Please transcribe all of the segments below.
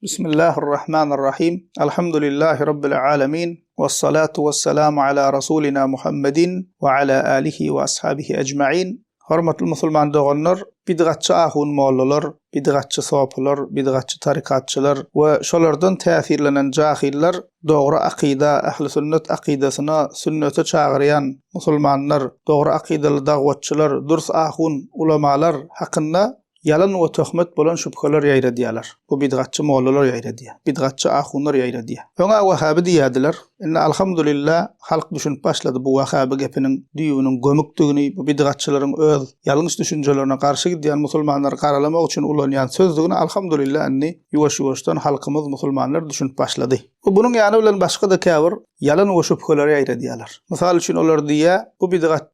بسم الله الرحمن الرحيم الحمد لله رب العالمين والصلاة والسلام على رسولنا محمد وعلى آله وأصحابه أجمعين. Hormatly musulman doganlar, bidgatçy ahun mollalar, bidgatçy soplar, bidgatçy tarikatçylar we şolardan täsirlenen jahiller dogry akida, ahli sünnet akidasyna, sünnete çağıryan musulmanlar, dogry akidaly dagwatçylar, durs ahun ulamalar hakynda yalan we töhmet bolan şüpheler ýaýradýarlar. Bu bidgatçy mollalar ýaýradýar. Bidgatçy ahunlar ýaýradýar. Öňe Wahhabi diýýärdiler. Inna alhamdulillah halk düşünüp başlady bu Wahhabi gepiniň düýünüň gömükdigini, bu bidgatçylaryň öz ýalňyş düşünjelerine garşy gidýän musulmanlar garalamak üçin ulanýan sözdigini alhamdulillah anni ýuwaş-ýuwaşdan halkymyz musulmanlar düşünüp başlady. Bunyň ýany bilen başga da käbir yalan we şüpheler ýaýradýarlar. Mysal üçin olar diýär,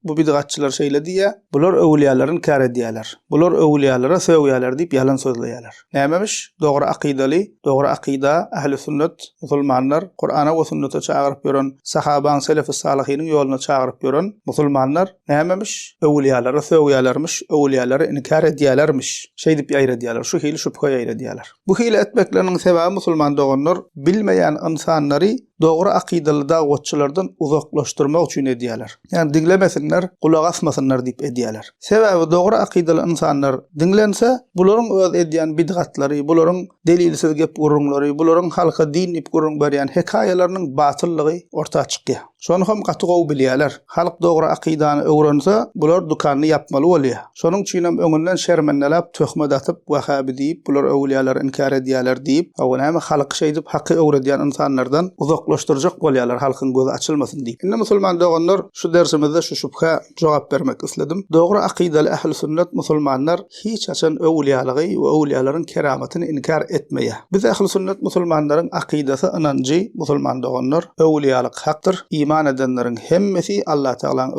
bu bidgatçylar şeýle diýär, bular öwliýalaryň kär edýärler. Bular öwliýalara söwýärler diýip yalan sözleýärler. Nämemiş? Dogry akidaly, dogry akida, ahli sünnet musulmanlar Qur'ana we sünnete çağıryp ýören, sahabaň selef-i salihiniň ýoluna çağıryp ýören musulmanlar nämemiş? Öwliýalara söwýärlermiş, öwliýalary inkar edýärlermiş. Şeý diýip ýaýradýarlar, şu hili şüphe ýaýradýarlar. Bu hili etmekleriniň sebäbi musulman doganlar bilmeýän insanlary dogry akidaly dagwatçylardan uzaklaşdyrmak üçin edýärler. Ýani dinlemesinler, kulak asmasynlar diýip edýärler. Sebäbi dogry akidaly insanlar dinlense, bularyň öz edýän bidgatlary, bularyň delilsiz gep gurunlary, bularyň halka din diýip gurun berýän hekaýalarynyň batyllygy ortaga çykýar. Şonu hem gatygaw bilýärler. Halk dogry akidany öwrense, bular dukany yapmaly bolýar. Şonuň üçin hem öňünden şermendelap, töhmet atyp, Wahhabi diýip, bular öwliýalary inkar edýärler diýip, awalama halk şeý diýip haky öwredýän insanlardan uzaklaşdyrjak bolýarlar, halkyň gözi açylmasyn diýip. Indi musulman doganlar şu dersimizde şu şüphe jogap bermek isledim. Dogry akidaly ahli sünnet musulmanlar hiç açan öwliýalygy we öwliýalaryň keramatyny inkar etmeýär. Biz ahli sünnet musulmanlaryň akidasy ynanjy musulman doganlar öwliýalyk hakdyr. İman edenlerin hemmesi Allah Teala'nın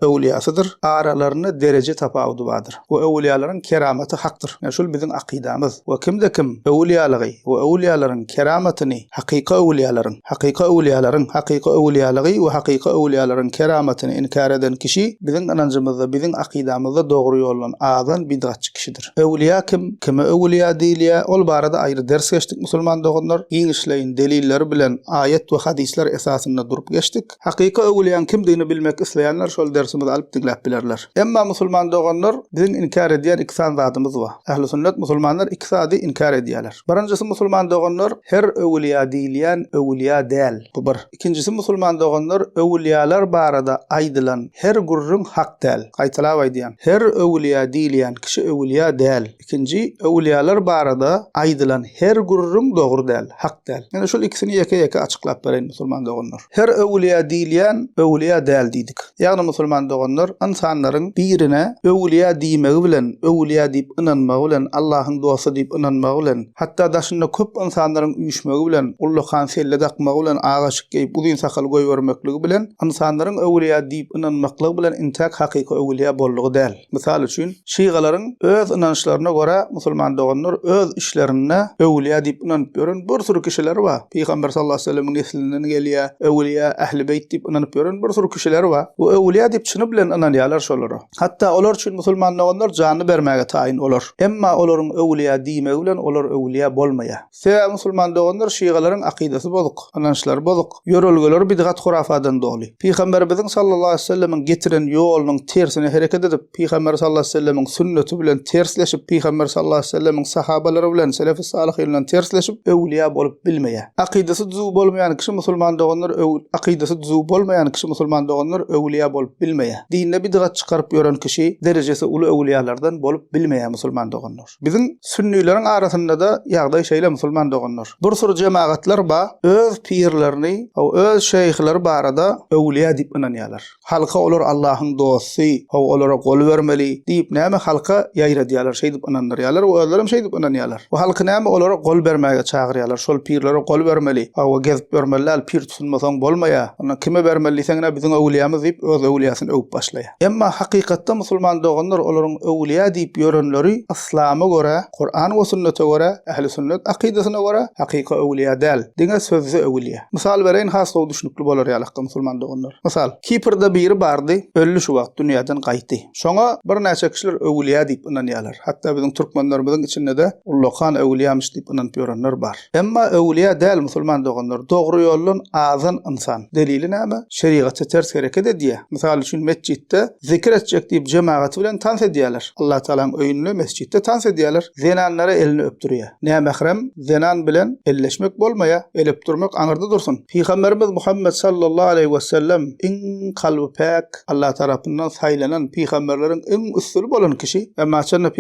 öwliýasydyr. Aralaryny derece tapawudy bardyr. Bu öwliýalaryň keramaty hakdyr. Yani şol biziň akidamyz. We kimde kim öwliýalygy we öwliýalaryň keramatyny, hakyky öwliýalaryň, hakyky öwliýalygy we hakyky öwliýalaryň keramatyny inkar eden kişi biziň anancymyzda, biziň akidamyzda dogry ýoldan azan bidgatçy kişidir. Öwliýa kim? Kime öwliýa diýilýär? Ol barada aýry ders geçdik musulman doganlar. Giňişleýin delilleri bilen ayet we hadisler esasynda durup geçdik. Hakyky öwliýan kimdigini bilmek isleýänler şol dersimizi alyp dinläp bilerler. Emma musulman doganlar biziň inkar edýän iki zatymyz bar. Ahli sünnet musulmanlar iki zaty inkar edýärler. Birinjisi musulman doganlar her öwliýa diýilýän öwliýa däl. Bu bir. İkincisi musulman doganlar öwliýalar barada aýdylan her gurrun hak däl. Gaýtalap aýdýan. Her öwliýa diýilýän kişi öwliýa däl. İkinci öwliýalar barada aýdylan her gurrun dogry däl, hak däl. Yani şol ikisini ýeke-ýeke açyklap bereň musulman doganlar. Her öwliýa diýilýän öwliýa däl diýdik. Ýagny musulman doganlar insanlaryň birine öwliýa diýmegi bilen, öwliýa diýip inanmagy bilen, Allahyň dosy diýip inanmagy bilen, hatda daşynda köp insanlaryň üýüşmegi bilen, ullahan selle dakmagy bilen, agaşyk geýip uzun sakal goýbermekligi bilen, insanlaryň öwliýa diýip inanmaklygy bilen intak hakyky öwliýa bollugy däl. Mysal üçin, şiýgalaryň öz inançlaryna görä musulman doganlar öz işlerine öwliýa diýip inanyp ýören bir sürü kişiler bar. Peýgamber sallallahu aleyhi ve sellem'in neslinden gelýär, öwliýa ahli beyt diýip inanyp ýören bir sürü kişiler bar. Bu öwliýa diýip çyny bilen inanýarlar şolara. Hatda olar üçin musulman doganlar jany bermäge taýin olar. Emma olaryň öwliýa diýmegi bilen olar öwliýa bolmaýar. Sebäbi musulman doganlar şiýgalaryň akidasy bozuk, inançlary bozuk, ýörelgeleri bidgat hurafadan dogly. Peýgamberimiz sallallahu aleyhi ve sellem'in getiren ýolunyň tersine hereket edip, Peýgamber sallallahu aleyhi ve sellem'in sünneti bilen tersleşip, Peýgamber sallallahu aleyhi ve sellem'in sahabalary bilen selef-i salih bilen tersleşip öwliýa bolup bilmeýär. Akidasy düzgün bolmaýan kişi musulman doganlar akidasy düzgün bolmaýan kişi musulman doganlar öwliýa bolup bilmeýär. Dinde bidgat çykaryp ýören kişi derecesi uly öwliýalardan bolup bilmeýär musulman doganlar. Biziň sünniýleriň arasynda da ýagdaý şeýle musulman doganlar. Bir sürü jemaatlar bar, öz pirlerini, öz şeýhleri barada öwliýa diýip inanýarlar. Halka olar Allahyň dosty, olara gol bermeli diýip näme halka ýaýradýarlar, şeý diýip inanýarlar, we özlerim şeý diýip inanýarlar. We halky näme olara gol bermäge çagyrýarlar, şol pirlere gol bermeli, we gezip bermeliler, pir tutulmasaň bolmaýar. Ona kime bermeliseňne bizim öwliýamyz diýip öz öwliýasyny öwüp başlaýar. Emma hakykatda musulman doganlar olaryň öwliýa diýip ýörenleri islama göre, Qur'an we sünnete göre, ähli sünnet akydasyna göre hakyky öwliýa däl. Diňe sözü öwliýa. Misal bereň hasy düşünükli bolar ýalakda musulman doganlar. Misal, Kiprda biri bardy, ölli şu wagt dünýäden gaýtdy. Şoňa bir näçe kişiler öwliýa diýip inanýarlar. Hatda bizim türkmenlerimiziň içinde de Ullokan öwliýamyş diýip inanýp ýörenler bar. Emma öwliýa däl musulman doganlar. Dogry ýoldan azan insan. Delili näme? Şeriatça ters hereket edýär. Misal üçin mesjidde zikir etjek diýip jemaat bilen tans edýärler. Allah Taala'nın öýünde mesjidde tans edýärler. Zenanlara elini öpdürýär. Näme mahrem zenan bilen elleşmek bolmaýa, elip durmak aňyrda dursun. Peygamberimiz Muhammed sallallahu aleyhi we sellem iň kalby pak Allah tarapyndan saýlanan peygamberleriň iň üstünü bolan kişi. Emma çanna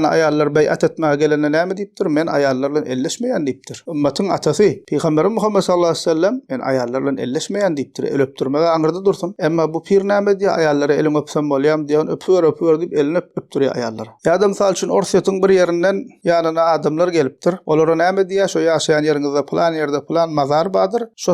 ayallar beýat etmäge gelende näme diýipdir? Men ayallar bilen elleşmeýän diýipdir. Ümmetin atasy Peygamberimiz Muhammed sallallahu aleyhi we sellem men ayallar bilen elleşmeýän diýipdir. Elip durmaga aňyrda dursun. Emma bu pir näme diýär? Ayallary elini öpsem bolýam diýen öpür diýip elini öpdürýär ayallar. Ýa-da misal üçin orsiýatyň bir ýerinden ýanyna adamlar gelipdir. Olara näme diýär? Şo ýaşaýan ýeriňizde plan ýerde plan mazar badyr. Şo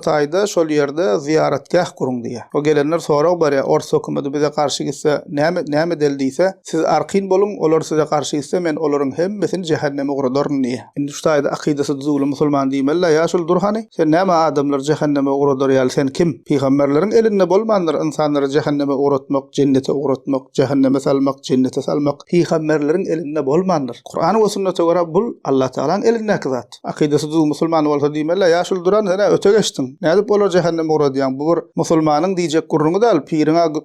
taýda şol ýerde ziyaretgah guruň diýär. O gelenler sorak barýar. Ors hökümeti bize garşy gitse näme deldiýse, siz arqyn boluň, olar size garşy gitse men olaryň hemmesini jehanneme uğradaryn diýär. Indi şu taýda akydasy düzgün musulman diýmeli. Ýa şol durhany, sen näme adamlar jehanneme uğradarýar? Sen kim? Peygamberleriň elinde bolmandyr insanlary jehanneme uğratmak, jennete uğratmak, jehanneme salmak, jennete salmak. Peygamberleriň elinde bolmandyr. Qur'an we sünnete göre bul Allah Taala'nın elindäki zat. Akydasy düzgün musulman bolsa diýmeli. Ýa şol duran sana öte geçdiň. Näde bolar jehanneme uğradýan? Bu bir musulmanyň diýjek gurruňy däl.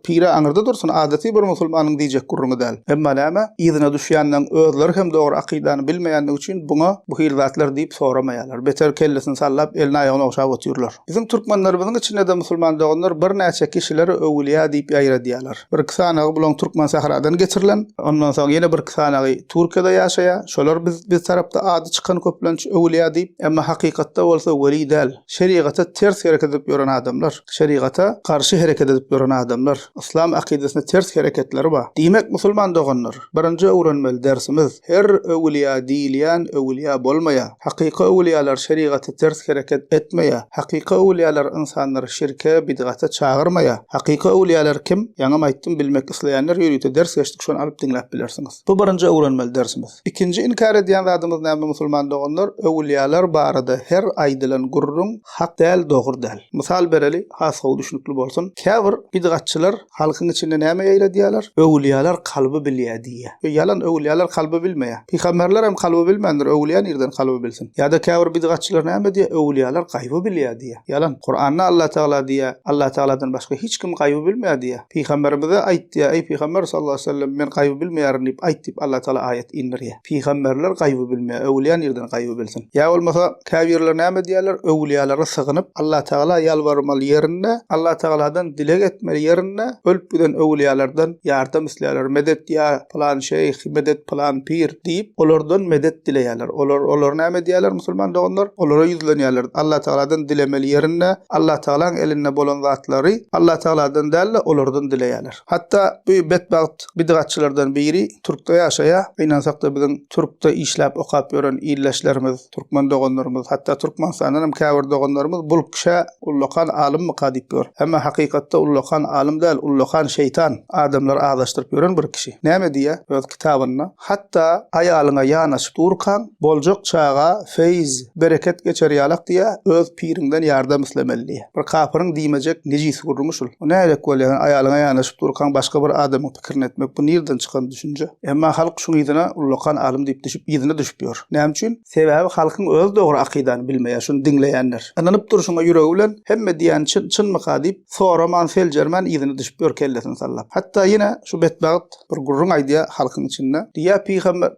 Pire aňyrda dursun. Adaty bir musulmanyň diýjek gurruňy däl. Emma näme? Ýygyna düşýändiň özleri hem dogry akydany bilmeýänligi üçin buňa bu hil zatlar diýip soramaýarlar. Beter kellesini sallap elini aýagyna oşap otyrlar. Bizim türkmenlerimiziň içinde de musulman doganlar bir näçe kişileri öwliýa diýip ýaýradýarlar. Bir kysanagy bulan türkmen sahradan geçirilen, ondan soň ýene bir kysanagy Türkiýede ýaşaýar. Şolar biz tarapda ady çykan köplenç öwliýa diýip, emma hakykatda bolsa weli däl. Şeriata ters hereket edip ýören adamlar, şeriata garşy hereket edip ýören adamlar, islam akydasyna ters hereketleri bar. Diýmek musulman doganlar, birinji öwrenmeli dersimiz her öwliýa diýilýän öwliýa bolmaýar. Hakyky öwliýalar şeriata ters hereket etmeýär. Hakyky öwliýalar insanlary şirke, bidgata çağırmaýar. Hakyky öwliýalar kim? Ýa-da aýtdym bilmek isleýänler ýürüýte ders geçdik, şonu alyp dinläp bilersiňiz. Bu birinji öwrenmeli dersimiz. İkinji inkar edýän zadymyz näme musulman doganlar? Öwliýalar barada her aýdylan gurrun hak däl, dogry däl. Misal bereli, hasy düşünükli bolsun. Käbir bidgatçylar halkyň içinde näme ýaýradýarlar? Öwliýalar kalby bilýär diýär. Ýalan öwliýalar kalby bilmeýär. Peygamberler hem kalby bilmendir, öwliýa nirden kalby bilsin. Ýa-da käbir bidgatçylar näme diýär? Öwliýalar gaýby bilýär diýär. Yalan. Qur'an'da Allah Teala diýär, Allah Teala'dan başga hiç kim gaýby bilmeýär diýär. Peygamberimize aýtdy, ey Peygamber sallallahu aleyhi ve sellem men gaýby bilmeýärim diýip aýtdy, Allah Teala ayet indirýär. Peygamberler gaýby bilmeýär, öwliýa nirden gaýby bilsin. Ýa bolmasa käbirler näme diýerler? Öwliýalara sygynyp Allah Teala ýalbarmaly ýerinde, Allah Teala'dan dilek etmeli ýerinde ölüp giden öwliýalardan ýardam isleýärler. Medet ýa plan şeyh, medet plan pir diýip olardan medet dileýärler. Olar näme diýerler musulman doganlar? Olara ýüzlenýärler. Allah Teala'dan dilemeli ýerinde Allah Teala'nın elinde bolan zatlary Allah Teala'dan däl olardan dileýärler. Hatda bu bedbaht bidgatçylardan biri Türkde ýaşaýar. Beýnansakda biziň Türkde işläp okap ýören illeşlerimiz, türkmen doganlarymız, hatda Türkmenistandan hem käbir doganlarymız bul kişä Ullokan alim mi diýip ýör. Emma hakykatda Ullokan alim däl, Ullokan şeytan adamlar adaşdyryp ýören bir kişi. Näme diýär? Öz kitabyna hatda aýalyňa ýanaşyp durkan boljak çağa feyz, bereket geçerýärlik diýär, öz pirinden ýardam islemeli. Bir kapyryň diýmejek nejis gurrumuşul. O näde bolýan aýalyňa ýanaşyp durkan başga bir adamyň pikirini etmek bu nerden çykan düşünje? Emma halk şuň ýygyna Ullokan alim diýip düşüp ýygyna düşüp ýör. Näme üçin? Sebäbi halkyň öz dogry akydany bilmeýär, şunu dinleýänler. Ananyp duruşyňa ýüregi bilen hemme diýen çynmy diýip soraman feljerman ýygyna düşüp ýör kellesini sallap. Hatda ýene şu bedbaht bir gurrun aýdýa halkyň içinde. Diýär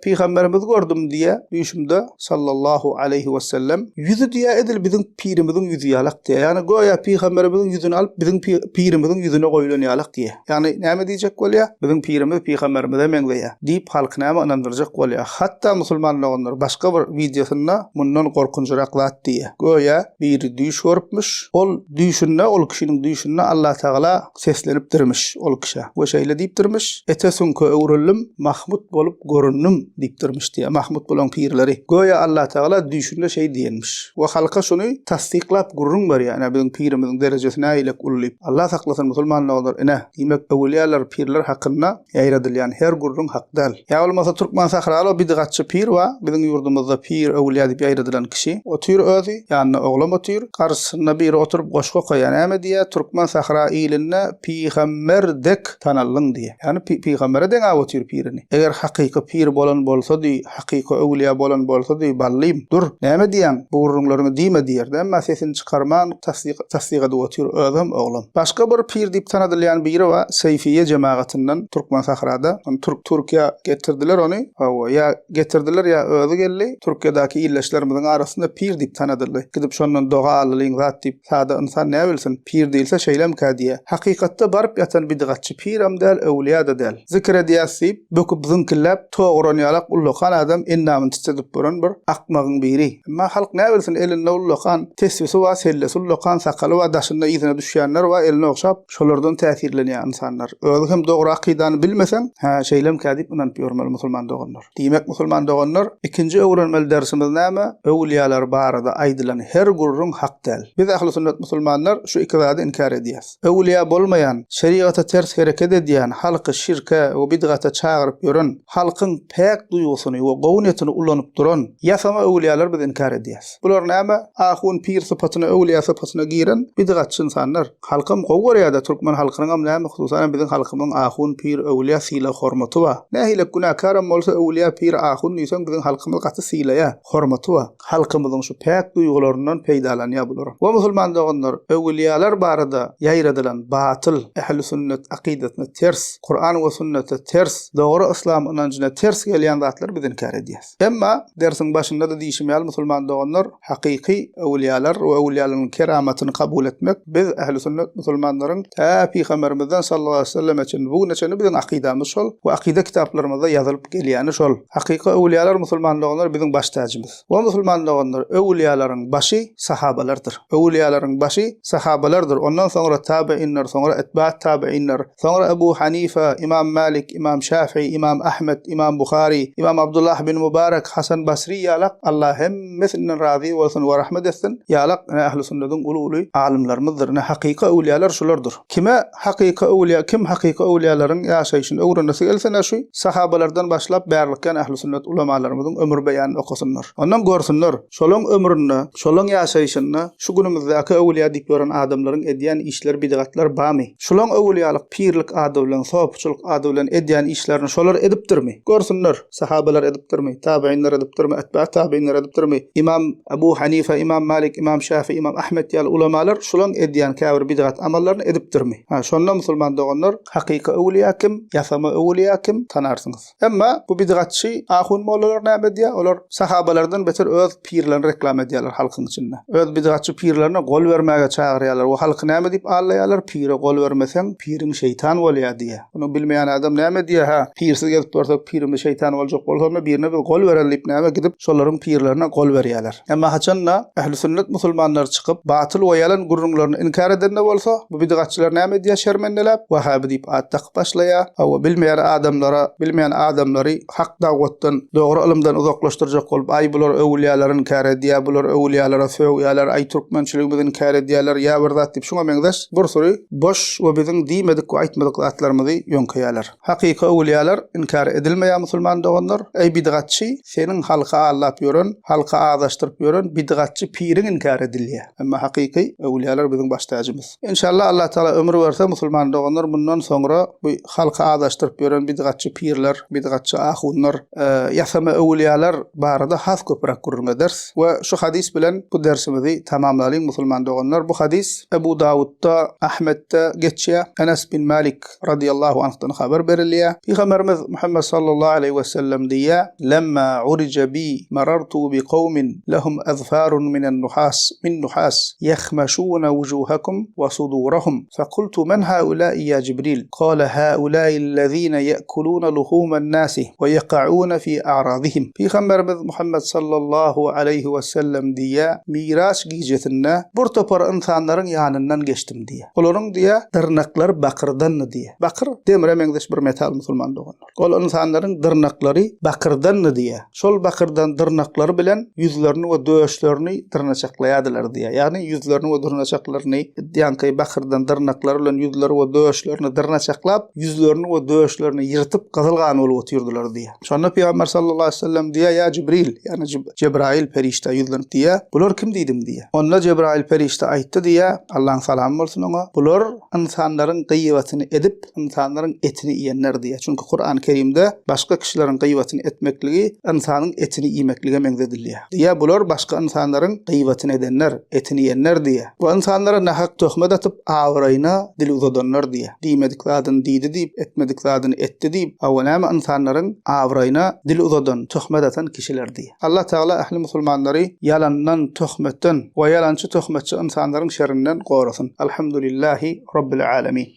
Peygamberimiz gördüm diýär düşümde sallallahu aleyhi we sellem ýüzü diýär edil biziň pirimiziň ýüzü ýalak diýär. Ýani goýa Peygamberimizin ýüzüni alyp biziň pirimizin ýüzüne goýulan ýalak diýär. Ýani näme diýjek bolýar? Biziň pirimiz Peygamberimize meňzeýär diýip halk näme inandyrjak bolýar. Hatda musulmanlar başga bir videosunda mundan gorkunjyrak zat diýär. Goýa bir düş görüpmüş. Ol düşünde, ol kişiniň düşünde Allah Teala seslenip dirmiş ol kişi. Bu şeýle diýip dirmiş. Etesunka öwrülim Mahmud bolup görünnüm diýip dirmiş diýär. Mahmud bolan pirleri. Goýa Allah Teala düşünde şey diýenmiş. Wa halka şunu tasdiqlap gurrun bar ýani şeyhimizin, pirimizin derejesine aýylyk ulyp Allah saklasyn musulmanlygydyr ine diýmek öwliýalar, pirler hakynda ýaýradylýan her gurrun hak däl. Ýa bolmasa Türkmen sahrala bidatçy pir we biziň ýurdumyzda pir öwliýa diýip ýaýradylan kişi o tür özi ýani oglum o tür garşyna bir oturup goşga goýan äme diýe Türkmen sahra iline peýgamberdek tanallyň diýe. Ýani peýgambere deň o tür pirini. Eger hakyky pir bolan bolsa diýi, hakyky öwliýa bolan bolsa diýi ballym dur. Näme diýen? Bu gurrunlaryny diýme diýerde, emma sesini çykarman tasdiq edy o tür özüm oglum. Başga bir pir diýip tanadylýan biri we Seyfiye cemaatinden Türkmen sahrada, Türkiýe getirdiler onu. Ya getirdiler ya özü geldi. Türkiýedäki illeşlerimiziň arasynda pir diýip tanadylar. Gidip şondan doga alylyň zat diýip sada insan näme bilsin? Pir diýilse şeýlem diýe. Hakykatda baryp ýatan bidatçy pir hem däl, öwliýa da däl. Zikr edýäsip, böküp zınkillap, toğran ýalak ullukan adam innamyn titedip boran bir akmagyň biri. Emma halk näme bilsin? Elinde ullukan, tesbisi we sellesi ullukan, sakaly we daşynda ýyzyna düşýänler we eline okşap şolardan täsirlenýän insanlar. Özü hem dogry akydany bilmesen, şeýlem diýip unan ýörmeli musulman doganlar. Diýmek musulman doganlar ikinji öwrenmeli dersimiz näme? Öwliýalar barada aýdylan her gurrun hak däl. Biz ahli sünnet musulmanlar şu iki zady inkar edýäs. Öwliýa bolmaýan, şeriýata ters hereket edýän, halky şirke we bidgata çagyryp ýören, halkyň pek duýgusyny we gownyetini ulanyp duran ýasama öwliýalar biz inkar edýäs. Bular näme? Ahun pir sypatyna, öwliýa sypatyna giren bidgatçy insanlar. Halkym gowgorýada Türkmen halkynyň hem näme hususan biziň halkymyň ahun pir öwliýa sila hormaty wa. Nähile günahkar bolsa öwliýa pir ahun diýsen biziň halkymyz gaty silaya hormaty wa. Halkymyzyň şu pek duýgularyndan peýdalanýar bular. Wa musulman doganlar öwliýalar barada ýaýradylan batyl ehli sünnet aqidatyna ters, Qur'an we sünnete ters, dogry islam inancına ters gelýän zatlar biz inkar edýäs. Emma dersiň başynda da diýişim musulman doganlar hakyky öwliýalar we öwliýalaryň keramatyny kabul etmek biz ehli sünnet musulmanlaryň ta Peygamberimizden sallallahu aleyhi ve sellem için bu neçeni biziň akidamyz şol we akida kitaplarymyzda ýazylyp gelýäni şol. Hakyky öwliýalar musulmanlygynyň biziň baş tacymyz. We musulmanlygynyň öwliýalaryň başy sahabalardyr. Öwliýalaryň başy sahabalardyr. Ondan soňra tabiinler, soňra etbaat tabiinler, soňra Ebu Hanifa, İmam Malik, İmam Şafii, İmam Ahmed, İmam Bukhari, İmam Abdullah bin Mübarek, Hasan Basri ýalak Allah hemmesinden razy bolsun we rahmet etsin. Ýalak ahli sünnetin ulu alimlerimizdir. Hakyky öwliýalar şulardyr. Kime hakyky öwliýa, kim hakyky öwliýalaryň ýaşaýyşyny öwrenmesi gelsene şu sahabalardan başlap bärlikden ahli sünnet ulamalarymyzyň ömür beýanyny okasynlar. Ondan görsünler. Şolaň ömrüni, şolaň ýaşaýyşyny şu günümizde öwliýa diýip gören adamlaryň edýän işler bidatlar bamy. Şolaň öwliýalyk pirlik ady bilen, sopçuluk ady bilen edýän işlerini şolar edipdirmi? Görsünler. Sahabalar edipdirmi? Tabiinler edipdirmi? Etbaat tabiinler edipdirmi? İmam Ebu Hanifa, İmam Malik, İmam Şafii, İmam Ahmed ýaly ulamalar şolaň edýän käbir bidat amallaryny edipdirmi? Şonda musulman doganlar hakyky öwliýa kim, ýasama öwliýa kim tanarsyňyz. Emma bu bidatçy ahun mollalar näme diýär? Olar sahabalardan beter öz pirlerini reklam edýärler halkyň içinde. Öz bidatçy pirlerine gol bermäge çagyrýarlar. O halky näme diýip allaýarlar? Pire gol bermeseň pirin şeytan bolýar diýär. Bunu bilmeýän adam näme diýär? Pirsiz gelip dursa pirim şeytan boljak bolsa birine bir gol berenlip näme gidip şolaryň pirlerine gol berýärler. Emma haçanna ehli sünnet musulmanlar çykyp batyl we ýalan gurrunlaryny inkar edende bolsa, bu bidatçylar näme diýär? Şermendelep Wahhabi diýip ataq başlaýar. Hawa bilmeýän adamlary hak dawatdan, dogry ilmden uzaklaşdyrjak bolup, ay bular öwliýalaryň inkar edýär, bular öwliýalara söwýärler, ay türkmençiligimiziň inkar edýärler, ýa bir zat diýip şoňa meňdeş bir sory boş we biziň diýmedik we aýtmadyk zatlarymyzy ýönkäýärler. Hakyky öwliýalar inkar edilmeýän musulman doganlar, ey bidatçy, seniň halka allap ýören, halka adaşdyryp ýören bidatçy pirin inkar edilýär. Emma hakyky öwliýalar biziň baş tacymyz. İnşallah Allah taala ömür berse musulman doganlar bundan soňra bu halka adaşdyryp ýören bidatçy pirler, bidatçy ahunlar, ýasama öwliýalar barada has köprek gurrunga ders we şu hadis bilen bu dersimizi tamamlaýyn musulman doganlar. Bu hadis Ebu Davudda, Ahmedde geçýär. Enes bin Malik radiyallahu anh'tan haber berilýär. Peygamberimiz Muhammed sallallahu aleyhi ve sellem diýär: "Lemma urica bi marartu bi qawmin lahum azfarun min nuhas yakhmashuna wujuhakum wa sudurahum. Faqultu man haula'i ya Jibril? Qala haula'i alladhina ya'kuluna luhuman nasi wa yaqa'una fi a'radihim." Peygamberimiz Muhammed sallallahu aleyhi ve sellem diýär: "Miras gijetinde bir topar insanlaryň ýanyndan geçdim" diýär. Olaryň diýär dırnaklar bakırdan diýär. Bakır demire meňdeş bir metal musulman doganlar. Ol insanlaryň dırnaklary bakırdan diýär. Şol bakırdan dırnaklary bilen yüzlerini we döşlerini tırnaçaklaýardylar diýär. Ýani yüzleri yüzlerini ve dırnaçaklarını diyankay bakırdan dırnaklarla yüzleri ve döşlerini dırnaçaklap yüzlerini ve döşlerini yırtıp kazılgan olup oturdular diye. Şonda Peygamber sallallahu aleyhi ve sellem diye ya Cibril yani Cebrail perişte yüzlenip diye bular kim diýdim diye. Onda Cebrail perişte aýtdy diye Allah'ın salamı bolsun ona. Bular insanların gıybatını edip insanların etini yiyenler diye. Çünkü Kur'an-ı Kerim'de başka kişilerin gıybatını etmekligi insanın etini yemeklige mengzedilýär. Diye bular başka insanların gıybatını edenler, etini yiyenler diye. Bu insanlara nahak töhmet atıp awraýyna dil uzadanlar diye. Diýmedik zadyny diýdi diýip, etmedik zadyny etdi diýip, awalama insanların awraýyna dil uzadan, töhmet atan kişiler diye. Allah Teala ahli musulmanları yalandan, töhmetten we yalançy töhmetçi insanların şerrinden gorasın. Elhamdülillahi Rabbil alamin.